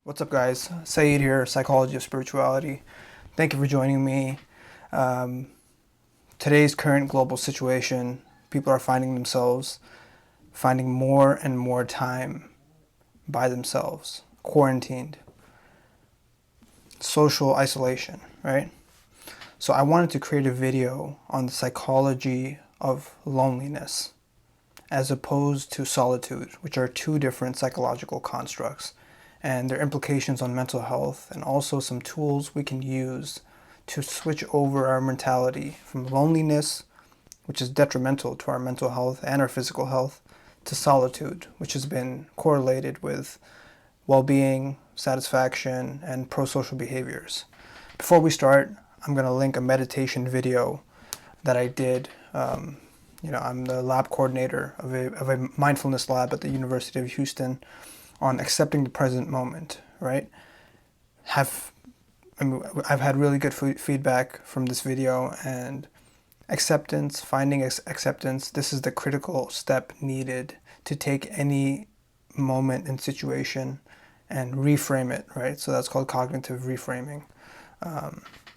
What's up, guys? Saeed here, Psychology of Spirituality. Thank you for joining me. Today's current global situation, people are finding themselves finding more and more time by themselves, quarantined, social isolation, right? So I wanted to create a video on the psychology of loneliness as opposed to solitude, which are two different psychological constructs, and their implications on mental health, and also some tools we can use to switch over our mentality from loneliness, which is detrimental to our mental health and our physical health, to solitude, which has been correlated with well-being, satisfaction, and pro-social behaviors. Before we start, I'm going to link a meditation video that I did. I'm the lab coordinator of a mindfulness lab at the University of Houston on accepting the present moment, right? I've had really good feedback from this video, and acceptance, finding acceptance, this is the critical step needed to take any moment and situation and reframe it, right? So that's called cognitive reframing.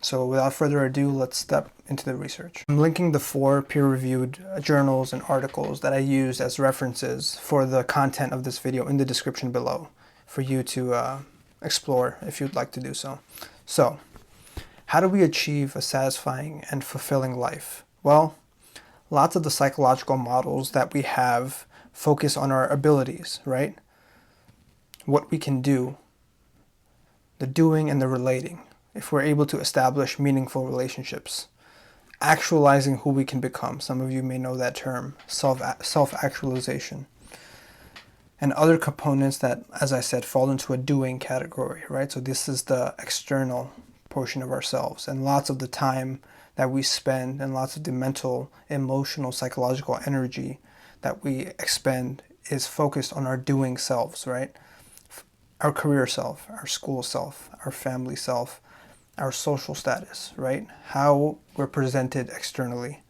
So without further ado, let's step into the research. I'm linking the 4 peer-reviewed journals and articles that I used as references for the content of this video in the description below for you to explore if you'd like to do so. So, how do we achieve a satisfying and fulfilling life? Well, lots of the psychological models that we have focus on our abilities, right? What we can do, the doing and the relating. If we're able to establish meaningful relationships, actualizing who we can become. Some of you may know that term, self-actualization. And other components that, as I said, fall into a doing category, right? So this is the external portion of ourselves. And lots of the time that we spend and lots of the mental, emotional, psychological energy that we expend is focused on our doing selves, right? Our career self, our school self, our family self, our social status, right? How we're presented externally.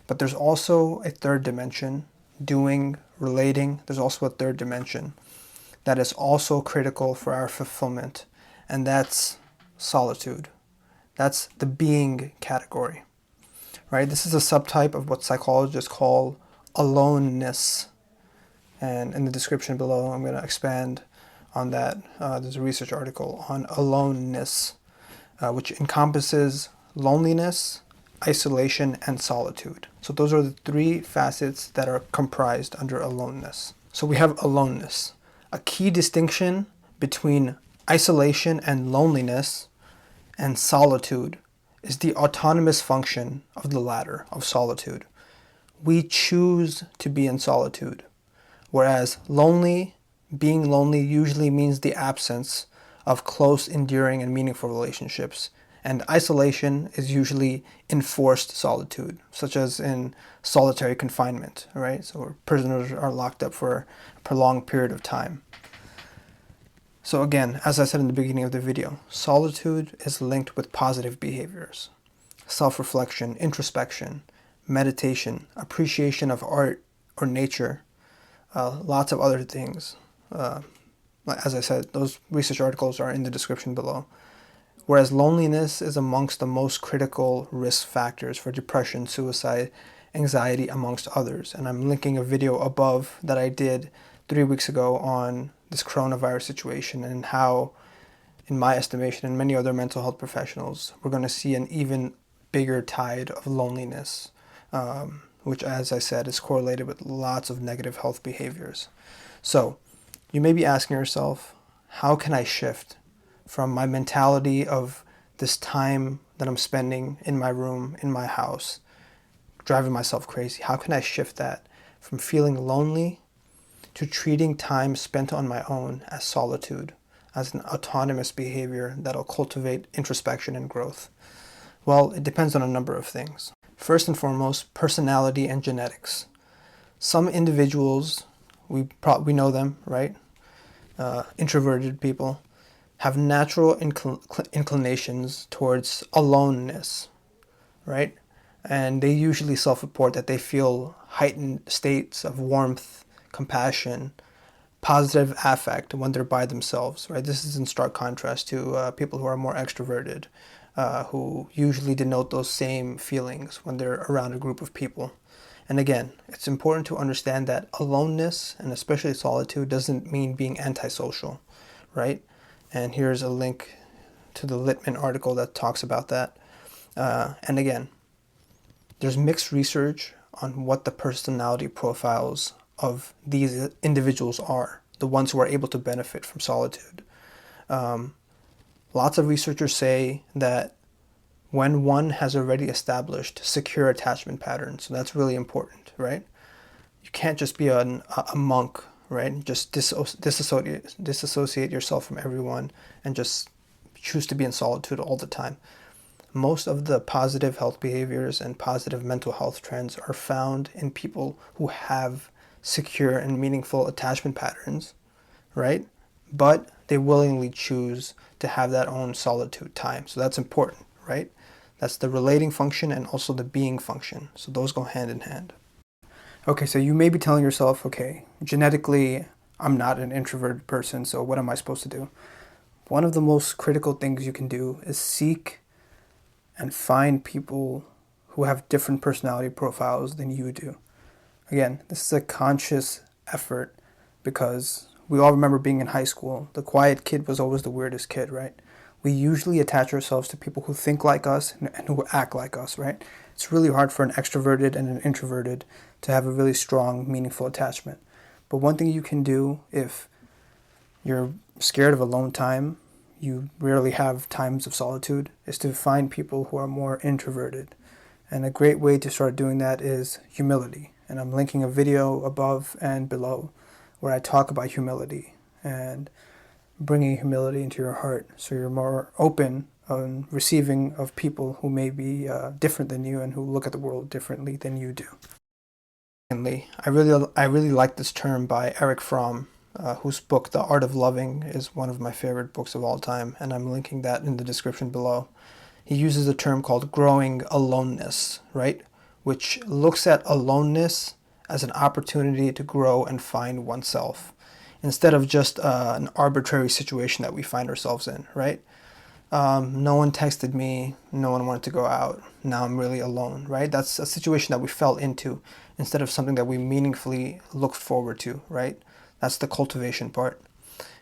But there's also a third dimension, doing, relating. There's also a third dimension that is also critical for our fulfillment, and that's solitude. That's the being category, right? This is a subtype of what psychologists call aloneness. And in the description below, I'm going to expand on that. There's a research article on aloneness, which encompasses loneliness, isolation, and solitude. So those are the 3 facets that are comprised under aloneness. So we have aloneness. A key distinction between isolation and loneliness and solitude is the autonomous function of the latter, of solitude. We choose to be in solitude, whereas being lonely usually means the absence of close, enduring, and meaningful relationships. And isolation is usually enforced solitude, such as in solitary confinement, right? So where prisoners are locked up for a prolonged period of time. So again, as I said in the beginning of the video, solitude is linked with positive behaviors. Self-reflection, introspection, meditation, appreciation of art or nature, lots of other things. As I said, those research articles are in the description below. Whereas loneliness is amongst the most critical risk factors for depression, suicide, anxiety, amongst others. And I'm linking a video above that I did 3 weeks ago on this coronavirus situation and how, in my estimation and many other mental health professionals, we're going to see an even bigger tide of loneliness, which, as I said, is correlated with lots of negative health behaviors. So, you may be asking yourself, how can I shift from my mentality of this time that I'm spending in my room, in my house, driving myself crazy? How can I shift that from feeling lonely to treating time spent on my own as solitude, as an autonomous behavior that'll cultivate introspection and growth? Well, it depends on a number of things. First and foremost, personality and genetics. Some individuals, we know them, right? Introverted people have natural inclinations towards aloneness, right? And they usually self-report that they feel heightened states of warmth, compassion, positive affect when they're by themselves, right? This is in stark contrast to people who are more extroverted, who usually denote those same feelings when they're around a group of people. And again, it's important to understand that aloneness, and especially solitude, doesn't mean being antisocial, right? And here's a link to the Littman article that talks about that. And again, there's mixed research on what the personality profiles of these individuals are, the ones who are able to benefit from solitude. Lots of researchers say that when one has already established secure attachment patterns, so that's really important, right? You can't just be a monk, right? Just disassociate yourself from everyone and just choose to be in solitude all the time. Most of the positive health behaviors and positive mental health trends are found in people who have secure and meaningful attachment patterns, right? But they willingly choose to have that own solitude time. So that's important, right? That's the relating function and also the being function. So those go hand in hand. Okay, so you may be telling yourself, okay, genetically, I'm not an introverted person, so what am I supposed to do? One of the most critical things you can do is seek and find people who have different personality profiles than you do. Again, this is a conscious effort because we all remember being in high school. The quiet kid was always the weirdest kid, right? We usually attach ourselves to people who think like us and who act like us, right? It's really hard for an extroverted and an introverted to have a really strong, meaningful attachment. But one thing you can do if you're scared of alone time, you rarely have times of solitude, is to find people who are more introverted. And a great way to start doing that is humility. And I'm linking a video above and below where I talk about humility and bringing humility into your heart so you're more open on receiving of people who may be different than you and who look at the world differently than you do. Secondly, I really like this term by Erich Fromm, whose book The Art of Loving is one of my favorite books of all time, and I'm linking that in the description below. He uses a term called growing aloneness, right? Which looks at aloneness as an opportunity to grow and find oneself, instead of just an arbitrary situation that we find ourselves in, right? No one texted me, no one wanted to go out, now I'm really alone, right? That's a situation that we fell into instead of something that we meaningfully looked forward to, right? That's the cultivation part.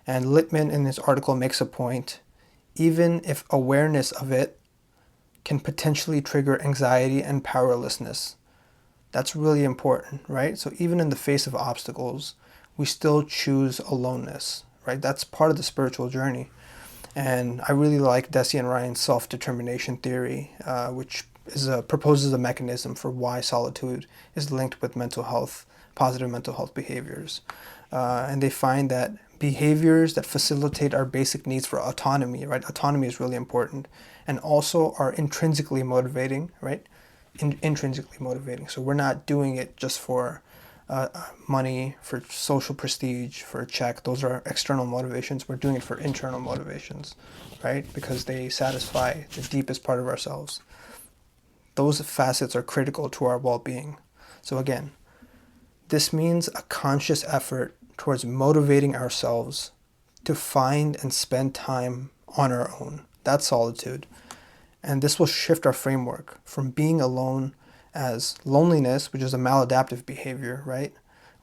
And Littman in his article makes a point, even if awareness of it can potentially trigger anxiety and powerlessness. That's really important, right? So even in the face of obstacles, we still choose aloneness, right? That's part of the spiritual journey. And I really like Deci and Ryan's self-determination theory, which proposes a mechanism for why solitude is linked with mental health, positive mental health behaviors. And they find that behaviors that facilitate our basic needs for autonomy, right? Autonomy is really important, and also are intrinsically motivating, right? Intrinsically motivating. So we're not doing it just for money, for social prestige, for a check. Those are external motivations. We're doing it for internal motivations, right? Because they satisfy the deepest part of ourselves. Those facets are critical to our well-being. So again, this means a conscious effort towards motivating ourselves to find and spend time on our own. That's solitude. And this will shift our framework from being alone as loneliness, which is a maladaptive behavior, right?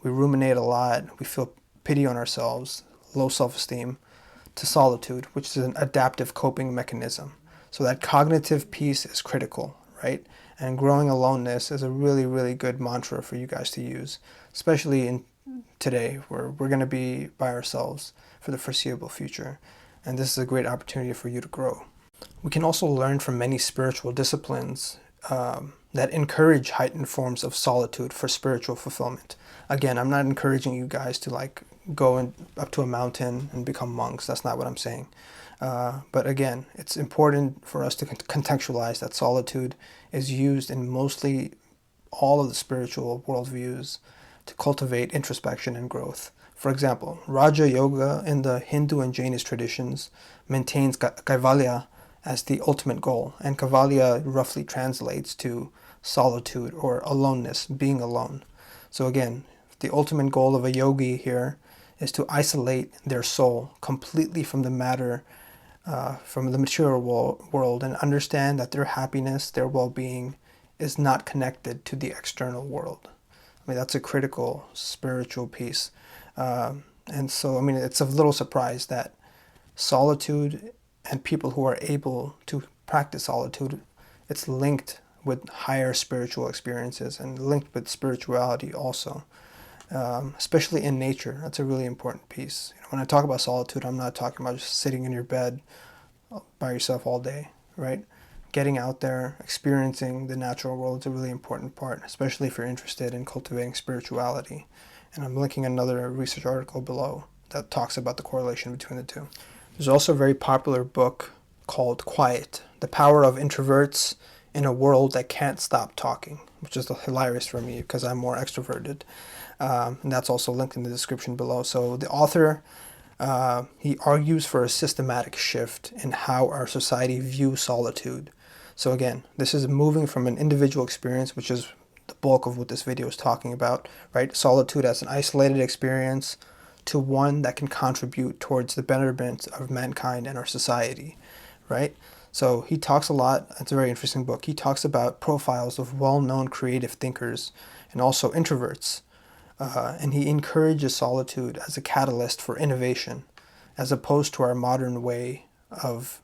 We ruminate a lot, we feel pity on ourselves, low self-esteem, to solitude, which is an adaptive coping mechanism. So that cognitive piece is critical, right? And growing aloneness is a really, really good mantra for you guys to use, especially in today where we're going to be by ourselves for the foreseeable future. And this is a great opportunity for you to grow. We can also learn from many spiritual disciplines that encourage heightened forms of solitude for spiritual fulfillment. Again, I'm not encouraging you guys to go up to a mountain and become monks. That's not what I'm saying. But again, it's important for us to contextualize that solitude is used in mostly all of the spiritual worldviews to cultivate introspection and growth. For example, Raja Yoga in the Hindu and Jainist traditions maintains Kaivalya as the ultimate goal, and Kaivalya roughly translates to solitude or aloneness, being alone. So again, the ultimate goal of a yogi here is to isolate their soul completely from the matter, from the material world, and understand that their happiness, their well-being is not connected to the external world. I mean, that's a critical spiritual piece. And so, I mean, it's a little surprise that solitude and people who are able to practice solitude, it's linked with higher spiritual experiences and linked with spirituality also, especially in nature. That's a really important piece. When I talk about solitude, I'm not talking about just sitting in your bed by yourself all day, right? Getting out there, experiencing the natural world is a really important part, especially if you're interested in cultivating spirituality. And I'm linking another research article below that talks about the correlation between the two. There's also a very popular book called Quiet, The Power of Introverts in a World That Can't Stop Talking, which is hilarious for me because I'm more extroverted. And that's also linked in the description below. So the author, he argues for a systematic shift in how our society views solitude. So again, this is moving from an individual experience, which is the bulk of what this video is talking about, right? Solitude as an isolated experience to one that can contribute towards the betterment of mankind and our society, right? So he talks a lot, it's a very interesting book. He talks about profiles of well-known creative thinkers and also introverts. And he encourages solitude as a catalyst for innovation, as opposed to our modern way of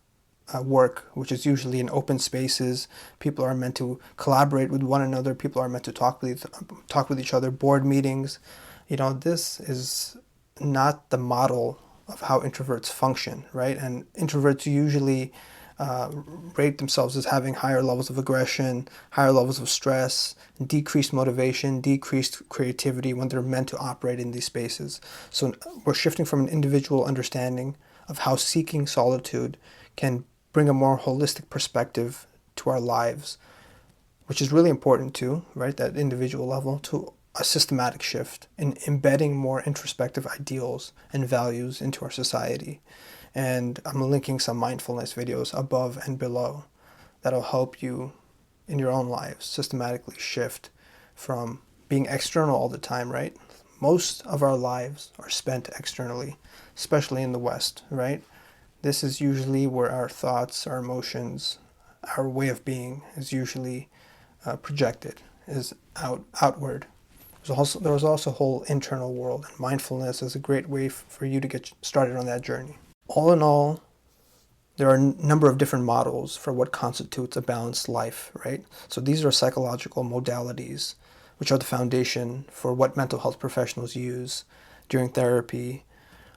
work, which is usually in open spaces. People are meant to collaborate with one another. People are meant to talk with each other. Board meetings, this is not the model of how introverts function, right? And introverts usually rate themselves as having higher levels of aggression, higher levels of stress, decreased motivation, decreased creativity when they're meant to operate in these spaces. So we're shifting from an individual understanding of how seeking solitude can bring a more holistic perspective to our lives, which is really important too, right? That individual level, to a systematic shift in embedding more introspective ideals and values into our society. And I'm linking some mindfulness videos above and below that'll help you in your own lives systematically shift from being external all the time, right? Most of our lives are spent externally, especially in the West, right? This is usually where our thoughts, our emotions, our way of being is usually projected, is outward. There was also a whole internal world, and mindfulness is a great way for you to get started on that journey. All in all, there are a number of different models for what constitutes a balanced life, right? So these are psychological modalities, which are the foundation for what mental health professionals use during therapy,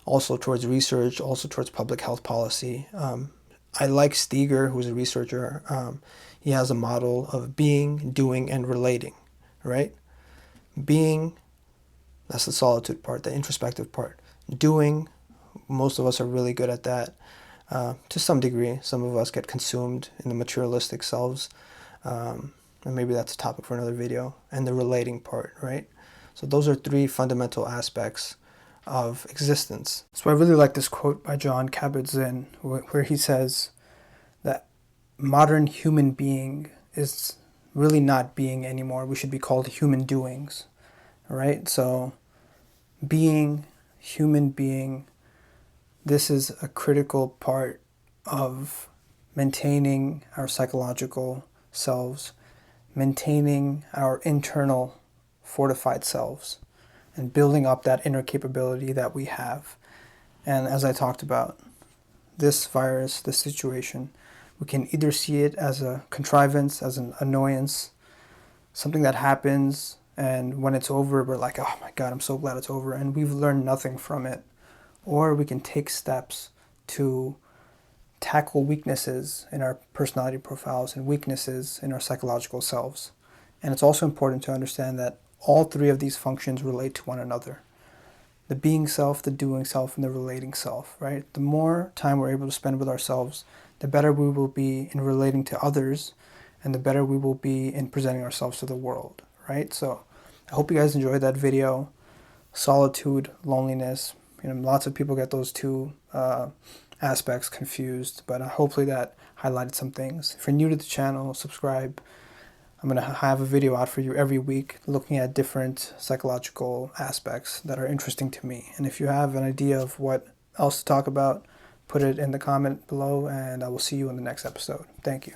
also towards research, also towards public health policy. I like Steger, who's a researcher. He has a model of being, doing, and relating, right? Being, that's the solitude part, the introspective part. Doing, most of us are really good at that. To some degree, some of us get consumed in the materialistic selves. And maybe that's a topic for another video. And the relating part, right? So those are three fundamental aspects of existence. So I really like this quote by Jon Kabat-Zinn, where he says that modern human being is really not being anymore. We should be called human doings, right? So being, human being, this is a critical part of maintaining our psychological selves, maintaining our internal fortified selves, and building up that inner capability that we have. And as I talked about, this virus, this situation, we can either see it as a contrivance, as an annoyance, something that happens, and when it's over, we're like, oh my God, I'm so glad it's over, and we've learned nothing from it. Or we can take steps to tackle weaknesses in our personality profiles and weaknesses in our psychological selves. And it's also important to understand that all three of these functions relate to one another. The being self, the doing self, and the relating self, right? The more time we're able to spend with ourselves, the better we will be in relating to others, and the better we will be in presenting ourselves to the world, right? So I hope you guys enjoyed that video. Solitude, loneliness. Lots of people get those two aspects confused, but hopefully that highlighted some things. If you're new to the channel, subscribe. I'm going to have a video out for you every week looking at different psychological aspects that are interesting to me. And if you have an idea of what else to talk about, put it in the comment below, and I will see you in the next episode. Thank you.